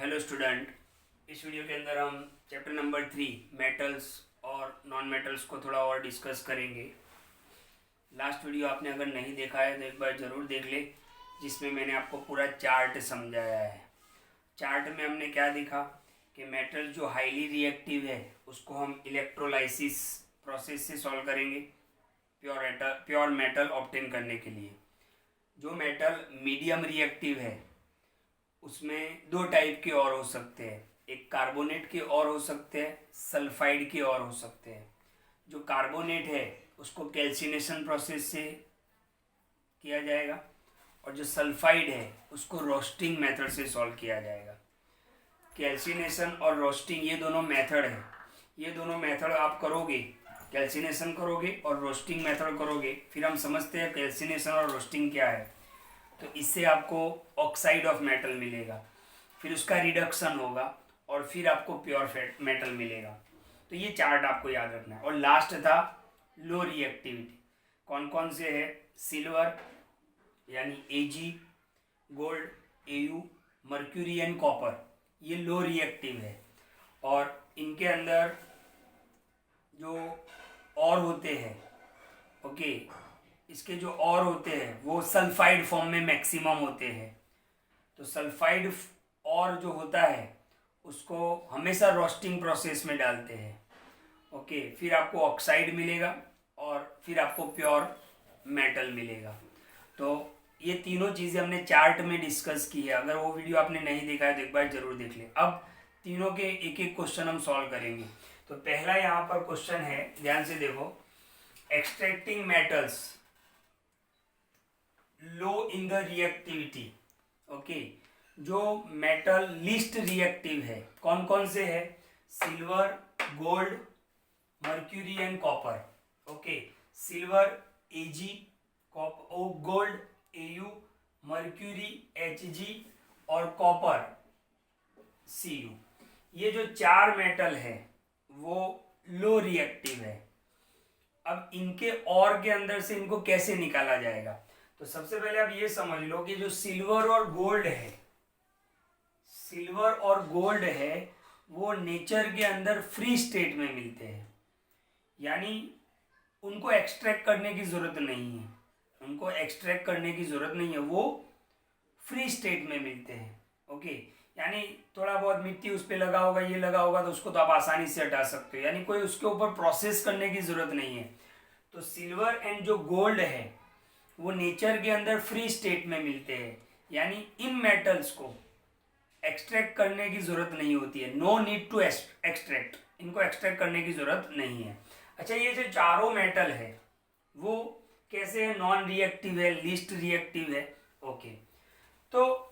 Hello student. इस video के अंदर हम चैप्टर नंबर 3 मेटल्स और नॉन मेटल्स को थोड़ा और डिस्कस करेंगे। लास्ट वीडियो आपने अगर नहीं देखा है तो एक बार ज़रूर देख ले, जिसमें मैंने आपको पूरा चार्ट समझाया है। चार्ट में हमने क्या देखा कि मेटल जो हाईली रिएक्टिव है उसको हम इलेक्ट्रोलाइसिस प्रोसेस से सॉल्व करेंगे प्योर मेटल ऑब्टेन करने के लिए। जो मेटल मीडियम रिएक्टिव है उसमें दो टाइप के और हो सकते हैं, एक कार्बोनेट के और हो सकते हैं, सल्फाइड के और हो सकते हैं। जो कार्बोनेट है उसको कैल्सिनेशन प्रोसेस से किया जाएगा और जो सल्फाइड है उसको रोस्टिंग मेथड से सॉल्व किया जाएगा। कैल्सिनेशन और रोस्टिंग ये दोनों मेथड है, ये दोनों मेथड आप करोगे, कैल्सिनेशन करोगे और रोस्टिंग मेथड करोगे, फिर हम समझते हैं कैल्सिनेशन और रोस्टिंग क्या है। तो इससे आपको ऑक्साइड ऑफ मेटल मिलेगा, फिर उसका रिडक्शन होगा और फिर आपको प्योर मेटल मिलेगा। तो ये चार्ट आपको याद रखना है। और लास्ट था लो रिएक्टिविटी, कौन कौन से है, सिल्वर यानी Ag, gold Au, mercury and copper, ये लो रिएक्टिव है। और इनके अंदर जो और होते हैं, ओके, इसके जो और होते हैं वो सल्फाइड फॉर्म में मैक्सिमम होते हैं। तो सल्फाइड और जो होता है उसको हमेशा रोस्टिंग प्रोसेस में डालते हैं, ओके। फिर आपको ऑक्साइड मिलेगा और फिर आपको प्योर मेटल मिलेगा। तो ये तीनों चीज़ें हमने चार्ट में डिस्कस की है। अगर वो वीडियो आपने नहीं देखा है तो एक बार जरूर देख लें। अब तीनों के एक एक क्वेश्चन हम सॉल्व करेंगे। तो पहला यहाँ पर क्वेश्चन है, ध्यान से देखो, extracting metals low in the reactivity, okay. जो मेटल लीस्ट रिएक्टिव है कौन कौन से है, silver, gold, mercury and copper, okay. Silver Ag, gold Au, mercury Hg और कॉपर Cu। ये जो चार मेटल है वो लो रिएक्टिव है। अब इनके और के अंदर से इनको कैसे निकाला जाएगा, तो सबसे पहले आप ये समझ लो कि जो सिल्वर और गोल्ड है, सिल्वर और गोल्ड है वो नेचर के अंदर फ्री स्टेट में मिलते हैं, यानी उनको एक्सट्रैक्ट करने की जरूरत नहीं है, उनको एक्सट्रैक्ट करने की जरूरत नहीं है, वो फ्री स्टेट में मिलते हैं, ओके। यानी थोड़ा बहुत मिट्टी उस पर लगा होगा, ये लगा होगा, तो उसको तो आप आसानी से हटा सकते हो, यानी कोई उसके ऊपर प्रोसेस करने की जरूरत नहीं है। तो सिल्वर एंड जो गोल्ड है वो नेचर के अंदर फ्री स्टेट में मिलते हैं, यानी इन मेटल्स को एक्सट्रैक्ट करने की जरूरत नहीं होती है, नो नीड टू एक्सट्रैक्ट, इनको एक्सट्रैक्ट करने की जरूरत नहीं है। अच्छा, ये जो चारों मेटल है वो कैसे है, नॉन रिएक्टिव है, लीस्ट रिएक्टिव है, ओके। तो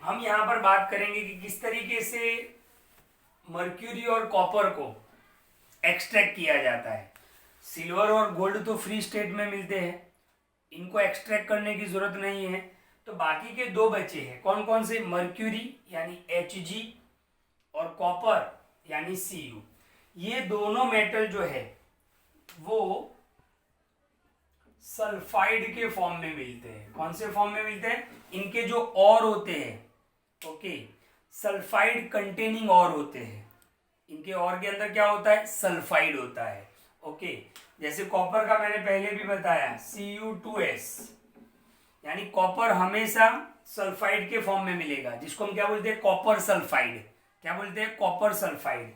हम यहाँ पर बात करेंगे कि किस तरीके से मर्क्यूरी और कॉपर को एक्सट्रैक्ट किया जाता है। सिल्वर और गोल्ड तो फ्री स्टेट में मिलते हैं, इनको एक्सट्रैक्ट करने की जरूरत नहीं है। तो बाकी के दो बचे हैं, कौन कौन से, मर्क्यूरी यानी Hg और कॉपर यानी Cu। ये दोनों मेटल जो है वो सल्फाइड के फॉर्म में मिलते हैं। कौन से फॉर्म में मिलते हैं, इनके जो और होते हैं, ओके, सल्फाइड कंटेनिंग और होते हैं। इनके और के अंदर क्या होता है, सल्फाइड होता है, ओके। जैसे कॉपर का मैंने पहले भी बताया Cu2s, यानी कॉपर हमेशा सल्फाइड के फॉर्म में मिलेगा, जिसको हम क्या बोलते हैं, कॉपर सल्फाइड, क्या बोलते हैं, कॉपर सल्फाइड।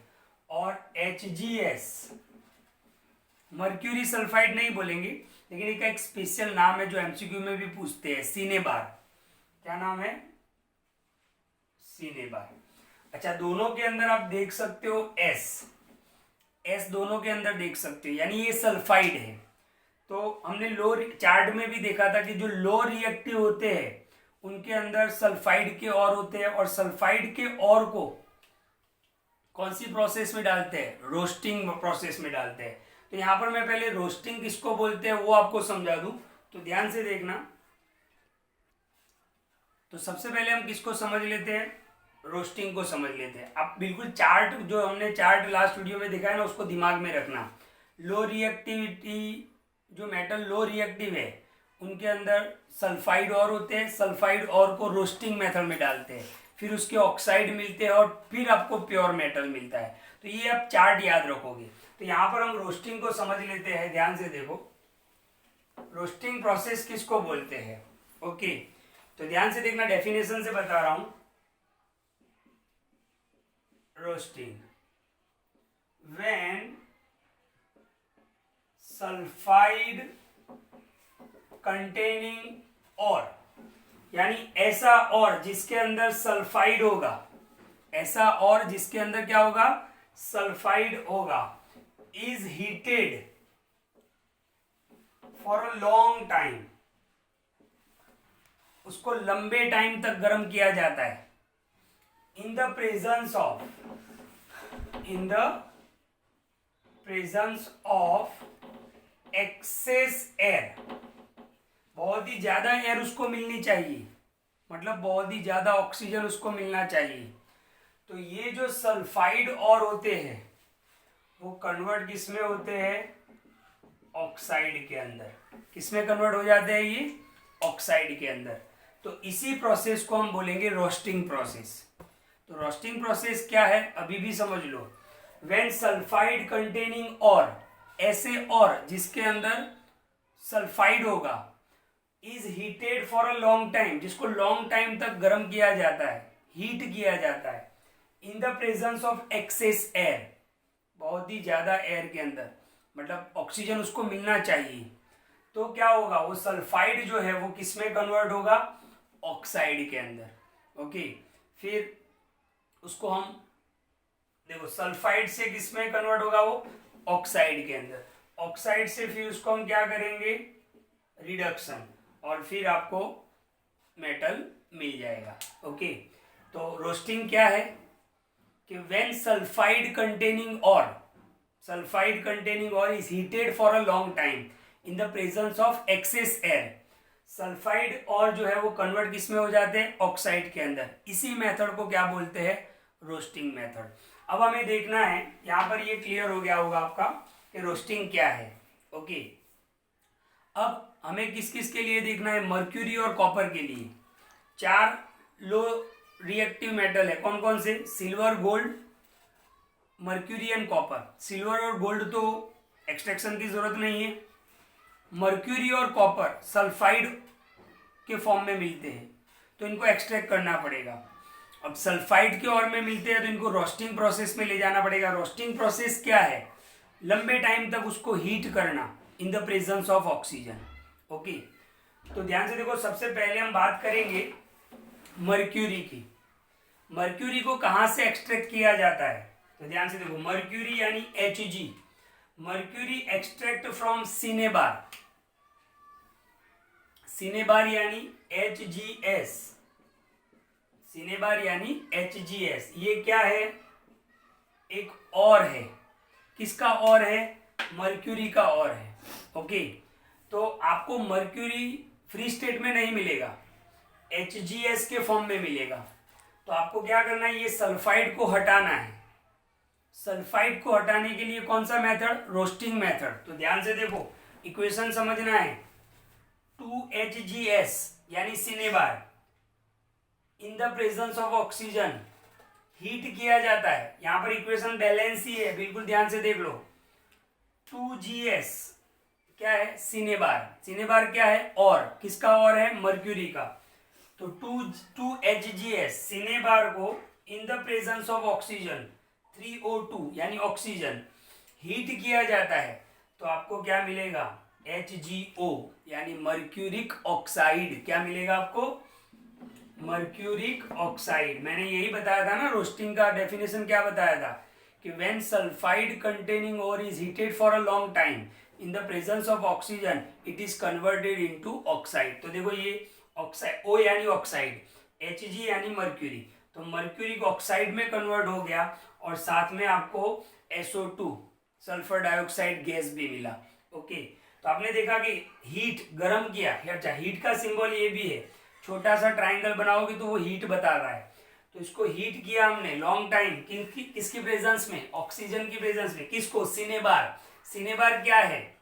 और HgS, मर्क्यूरी सल्फाइड नहीं बोलेंगे, लेकिन इसका एक स्पेशल नाम है जो एमसीक्यू में भी पूछते हैं, सिनेबार। क्या नाम है, सिनेबार। अच्छा, दोनों के अंदर आप देख सकते हो S दोनों के अंदर देख सकते हो, यानी ये सल्फाइड है। तो हमने लो चार्ट में भी देखा था कि जो लो रिएक्टिव होते हैं उनके अंदर सल्फाइड के और होते हैं, और सल्फाइड के और को कौन सी प्रोसेस में डालते हैं, रोस्टिंग प्रोसेस में डालते हैं। तो यहां पर मैं पहले रोस्टिंग किसको बोलते हैं वो आपको समझा दूं, तो ध्यान से देखना। तो सबसे पहले हम किसको समझ लेते हैं, रोस्टिंग को समझ लेते हैं। अब बिल्कुल चार्ट जो हमने चार्ट लास्ट वीडियो में देखा है ना, उसको दिमाग में रखना। लो रिएक्टिविटी, जो मेटल लो रिएक्टिव है उनके अंदर सल्फाइड और होते हैं, सल्फाइड और को रोस्टिंग मेथड में डालते हैं, फिर उसके ऑक्साइड मिलते हैं और फिर आपको प्योर मेटल मिलता है। तो ये आप चार्ट याद रखोगे। तो यहाँ पर हम रोस्टिंग को समझ लेते हैं, ध्यान से देखो। रोस्टिंग प्रोसेस किसको बोलते हैं? ओके, तो ध्यान से देखना, डेफिनेशन से बता रहा हूं। रोस्टिंग, व्हेन सल्फाइड कंटेनिंग और, यानी ऐसा और जिसके अंदर सल्फाइड होगा, ऐसा और जिसके अंदर क्या होगा? सल्फाइड होगा, is heated for a long time, उसको लंबे टाइम तक गर्म किया जाता है। In the presence of excess air, बहुत ही ज्यादा एयर उसको मिलनी चाहिए, मतलब बहुत ही ज्यादा ऑक्सीजन उसको मिलना चाहिए। तो ये जो सल्फाइड और होते हैं वो कन्वर्ट किस में होते हैं? ऑक्साइड के अंदर। किस में कन्वर्ट हो जाते हैं ये? ऑक्साइड के अंदर। तो इसी प्रोसेस को हम बोलेंगे रोस्टिंग प्रोसेस। तो रोस्टिंग प्रोसेस क्या है अभी भी समझ लो। व्हेन सल्फाइड कंटेनिंग और, ऐसे और जिसके अंदर सल्फाइड होगा, is heated for a long time, जिसको लॉन्ग टाइम तक गर्म किया जाता है, हीट किया जाता है, in the presence of excess air, बहुत ही ज्यादा एयर के अंदर, मतलब ऑक्सीजन उसको मिलना चाहिए। तो क्या होगा? वो सल्फाइड जो है वो किस में कन्वर्ट होगा? ऑक्साइड के अंदर। ओके, फिर उसको हम देखो, सल्फाइड से किस में कन्वर्ट होगा? वो ऑक्साइड के अंदर। ऑक्साइड से फिर उसको हम क्या करेंगे? रिडक्शन, और फिर आपको मेटल मिल जाएगा। ओके, तो रोस्टिंग क्या है कि when sulphide containing ore, sulphide containing ore is heated for a long time in the presence of excess air, sulphide ore जो है वो कन्वर्ट किस में हो जाते हैं? ऑक्साइड के अंदर। इसी मेथड को क्या बोलते हैं? Roasting method. अब हमें देखना है, यहां पर ये क्लियर हो गया होगा आपका कि रोस्टिंग क्या है। ओके, अब हमें किस किस के लिए देखना है? मर्क्यूरी और कॉपर के लिए। 4 लो रिएक्टिव मेटल है, कौन कौन से? Silver, gold, mercury and copper. Silver और गोल्ड तो एक्सट्रैक्शन की जरूरत नहीं है। मर्क्यूरी और कॉपर सल्फाइड के फॉर्म में मिलते हैं, तो इनको एक्सट्रैक्ट करना पड़ेगा। अब सल्फाइड के और में मिलते हैं तो इनको रोस्टिंग प्रोसेस में ले जाना पड़ेगा। रोस्टिंग प्रोसेस क्या है? लंबे टाइम तक उसको हीट करना in the presence of oxygen. Okay, तो ध्यान से देखो, सबसे पहले हम बात करेंगे मर्क्यूरी की। मर्क्यूरी को कहां से एक्सट्रैक्ट किया जाता है? तो ध्यान से देखो, मर्क्यूरी यानी Hg, mercury extract from cinnabar. Cinnabar यानी HgS, सिनेबार यानी HgS। ये क्या है? एक और है। किसका और है? मर्क्यूरी का और है। ओके, तो आपको मर्क्यूरी फ्री स्टेट में नहीं मिलेगा, HgS के फॉर्म में मिलेगा। तो आपको क्या करना है? ये सल्फाइड को हटाना है। सल्फाइड को हटाने के लिए कौन सा मेथड? Roasting method. तो ध्यान से देखो, इक्वेशन समझना है। 2HgS यानी cinnabar in the presence of oxygen heat किया जाता है। यहां पर इक्वेशन बैलेंस ही है, बिल्कुल ध्यान से देख लो। 2GS क्या है? सिनेबार। सिनेबार क्या है? और, किसका और है? मर्क्यूरी का। तो 2HgS सिनेबार को इन the presence of oxygen 3O2 यानी ऑक्सीजन हीट किया जाता है, तो आपको क्या मिलेगा? HgO यानी मर्क्यूरिक ऑक्साइड। क्या मिलेगा आपको? Mercuric oxide. मैंने यही बताया था ना, रोस्टिंग का डेफिनेशन क्या बताया था कि when sulphide containing ore is heated for a long time in the presence of oxygen it is converted into oxide. तो देखो, ये ऑक्साइड, O यानी ऑक्साइड, Hg यानी मर्क्यूरी, तो मर्क्यूरिक ऑक्साइड में कन्वर्ट हो गया और साथ में आपको SO2 सल्फर डाइऑक्साइड गैस भी मिला। ओके, तो आपने देखा कि हीट गर्म किया। अच्छा, हीट का सिंबल ये भी है, छोटा सा ट्राइंगल बनाओगे तो वो हीट बता रहा है। तो इसको हीट किया हमने लॉन्ग टाइम, किसकी प्रेजेंस में? ऑक्सीजन की प्रेजेंस में। किसको? सिनेबार। सिनेबार क्या है?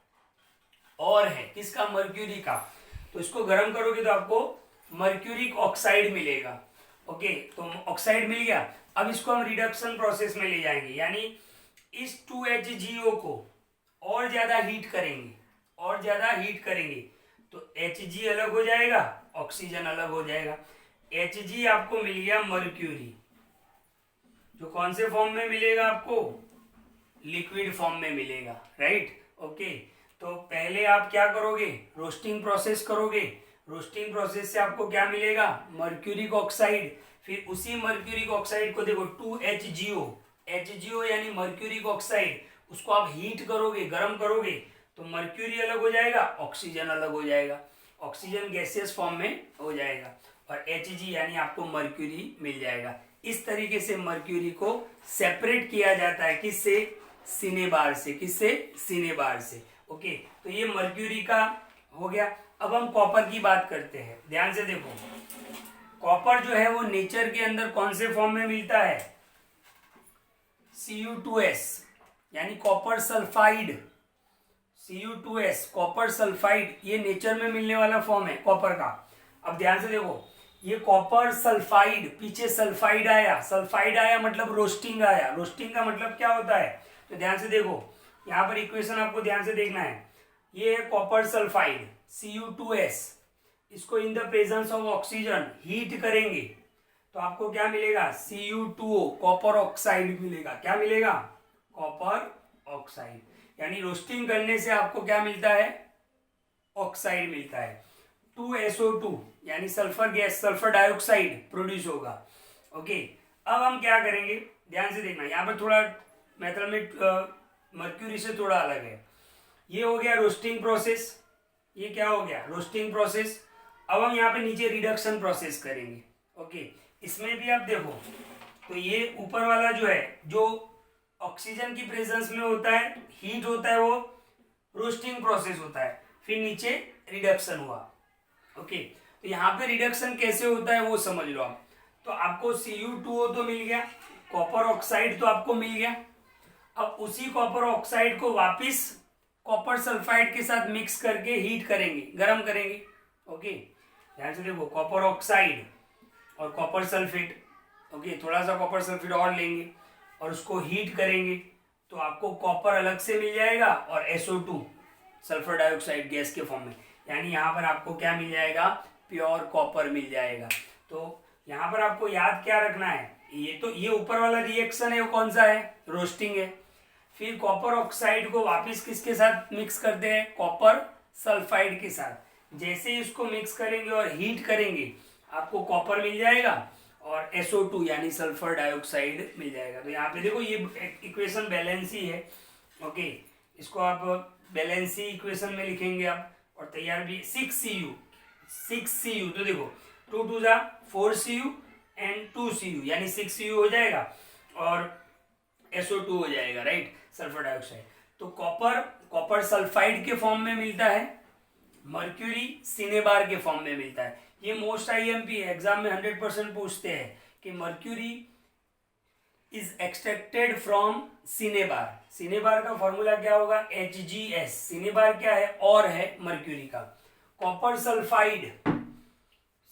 और है, किसका? मर्क्यूरी का। तो इसको गर्म करोगे तो आपको मर्क्यूरिक ऑक्साइड मिलेगा। ओके, तो ऑक्साइड मिल गया। अब इसको हम रिडक्शन प्रोसेस में ले जाएंगे, यानी इस 2HgO को और ज्यादा हीट करेंगे, और ज्यादा हीट करेंगे तो Hg अलग हो जाएगा, ऑक्सीजन अलग हो जाएगा। Hg आपको मिल गया मर्क्यूरी, जो कौन से फॉर्म में मिलेगा आपको, लिक्विड फॉर्म में मिलेगा, राइट। ओके, तो पहले आप क्या करोगे, रोस्टिंग प्रोसेस करोगे। रोस्टिंग प्रोसेस से आपको क्या मिलेगा, मर्क्यूरिक ऑक्साइड। फिर उसी मर्क्यूरिक ऑक्साइड को देखो 2HgO, HgO यानी मर्क्यूरिक ऑक्साइड, उसको आप हीट करोगे, गर्म करोगे तो मर्क्यूरी अलग हो जाएगा, ऑक्सीजन अलग हो जाएगा, ऑक्सीजन गैसियस फॉर्म में हो जाएगा और Hg यानी आपको मर्क्यूरी मिल जाएगा। इस तरीके से मर्क्यूरी को सेपरेट किया जाता है, किससे, सिनेबार से, किससे, सिनेबार से। ओके, तो ये मर्क्यूरी का हो गया। अब हम कॉपर की बात करते हैं, ध्यान से देखो। कॉपर जो है वो नेचर के अंदर कौन से फॉर्म में मिलता है, Cu2s यानी copper sulphide, Cu2s copper sulphide, ये नेचर में मिलने वाला फॉर्म है कॉपर का। अब ध्यान से देखो, ये कॉपर सल्फाइड, पीछे सल्फाइड आया, सल्फाइड आया मतलब रोस्टिंग आया, रोस्टिंग का मतलब क्या होता है, तो ध्यान से देखो, यहाँ पर इक्वेशन आपको ध्यान से देखना है। ये है कॉपर सल्फाइड Cu2s, इसको इन the presence of oxygen heat करेंगे तो आपको क्या मिलेगा, Cu2O कॉपर ऑक्साइड मिलेगा। क्या मिलेगा, कॉपर ऑक्साइड, यानी रोस्टिंग करने से आपको क्या मिलता है, ऑक्साइड मिलता है। 2SO2 यानी sulphur gas, sulphur dioxide produce होगा। ओके, अब हम क्या करेंगे, ध्यान से देखना, यहाँ पर थोड़ा मेथड में मर्क्यूरी से थोड़ा अलग है। ये हो गया रोस्टिंग प्रोसेस, ये क्या हो गया, रोस्टिंग प्रोसेस। अब हम यहाँ पे नीचे रिडक्शन प्रोसेस करेंगे। ओके, इसमें भी आप देखो, तो ये ऊपर वाला जो है, जो ऑक्सीजन की प्रेजेंस में होता है, हीट होता है, वो रोस्टिंग प्रोसेस होता है। फिर नीचे रिडक्शन हुआ। ओके, तो यहाँ पे रिडक्शन कैसे होता है वो समझ लो आप। तो आपको Cu2O तो मिल गया, कॉपर ऑक्साइड तो आपको मिल गया। अब उसी कॉपर ऑक्साइड को वापिस कॉपर सल्फाइड के साथ मिक्स करके हीट करेंगे, गर्म करेंगे। ओके, ध्यान से देखो, कॉपर ऑक्साइड और कॉपर सल्फेट। ओके, थोड़ा सा कॉपर सल्फेट और लेंगे और उसको हीट करेंगे तो आपको कॉपर अलग से मिल जाएगा और SO2 सल्फर डाइऑक्साइड गैस के फॉर्म में, यानी यहाँ पर आपको क्या मिल जाएगा, प्योर कॉपर मिल जाएगा। तो यहाँ पर आपको याद क्या रखना है, ये ऊपर वाला रिएक्शन है वो कौन सा है, रोस्टिंग है। फिर कॉपर ऑक्साइड को वापस किसके साथ मिक्स करते हैं, कॉपर सल्फाइड के साथ। जैसे ही इसको मिक्स करेंगे और हीट करेंगे आपको कॉपर मिल जाएगा और SO2 यानी सल्फर डाइऑक्साइड मिल जाएगा। तो यहाँ पे देखो ये इक्वेशन बैलेंस ही है। ओके, इसको आप बैलेंस ही इक्वेशन में लिखेंगे आप, और तैयार भी 6Cu। तो देखो 2 2 जा 4Cu एंड 2Cu यानी 6Cu हो जाएगा और SO2 हो जाएगा, राइट, सल्फर डाइऑक्साइड। तो कॉपर सल्फाइड के फॉर्म में मिलता है, मर्क्यूरी सिनेबार के फॉर्म में मिलता है। ये मोस्ट IMP एग्जाम में 100% पूछते हैं कि mercury is extracted from cinnabar. Cinnabar का फॉर्मूला क्या होगा, HgS। सिनेबार क्या है, और है मर्क्यूरी का। कॉपर सल्फाइड,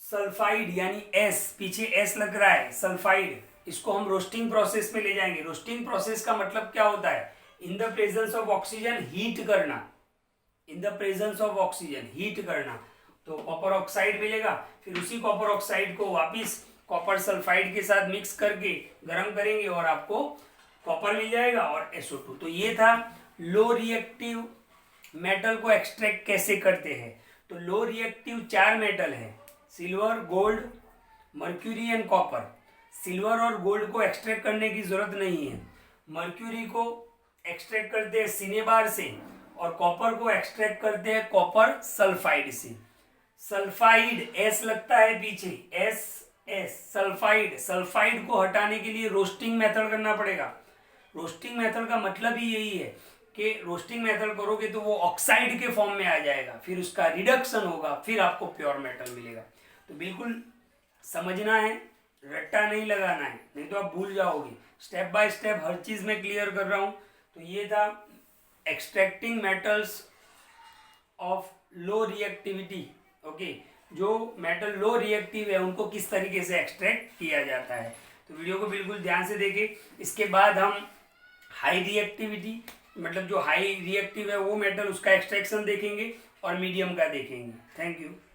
सल्फाइड यानी S, पीछे S लग रहा है, सल्फाइड, इसको हम रोस्टिंग प्रोसेस में ले जाएंगे। रोस्टिंग प्रोसेस का मतलब क्या होता है, in the presence of oxygen heat करना, in the presence of oxygen heat करना। तो कॉपर ऑक्साइड मिलेगा, फिर उसी कॉपर ऑक्साइड को वापिस कॉपर सल्फाइड के साथ मिक्स करके गर्म करेंगे और आपको कॉपर मिल जाएगा और SO2। तो ये था लो रिएक्टिव मेटल को एक्सट्रैक्ट कैसे करते हैं। तो लो रिएक्टिव 4 मेटल है, silver, gold, mercury and copper. Silver और गोल्ड को एक्सट्रैक्ट करने की जरूरत नहीं है। मर्क्यूरी को एक्सट्रैक्ट करते हैं सिनेबार से और कॉपर को एक्सट्रैक्ट करते हैं कॉपर सल्फाइड से। सल्फाइड S लगता है पीछे, S सल्फाइड, सल्फाइड को हटाने के लिए रोस्टिंग मेथड करना पड़ेगा। रोस्टिंग मेथड का मतलब ही यही है कि रोस्टिंग मेथड करोगे तो वो ऑक्साइड के फॉर्म में आ जाएगा, फिर उसका रिडक्शन होगा, फिर आपको प्योर मेटल मिलेगा। तो बिल्कुल समझना है, रट्टा नहीं लगाना है, नहीं तो आप भूल जाओगे। स्टेप बाय स्टेप हर चीज में क्लियर कर रहा हूं। तो ये था extracting metals of low reactivity. Okay, जो मेटल लो रिएक्टिव है उनको किस तरीके से एक्सट्रैक्ट किया जाता है। तो वीडियो को बिल्कुल ध्यान से देखें। इसके बाद हम हाई रिएक्टिविटी, मतलब जो हाई रिएक्टिव है वो मेटल, उसका एक्सट्रैक्शन देखेंगे और मीडियम का देखेंगे। Thank you.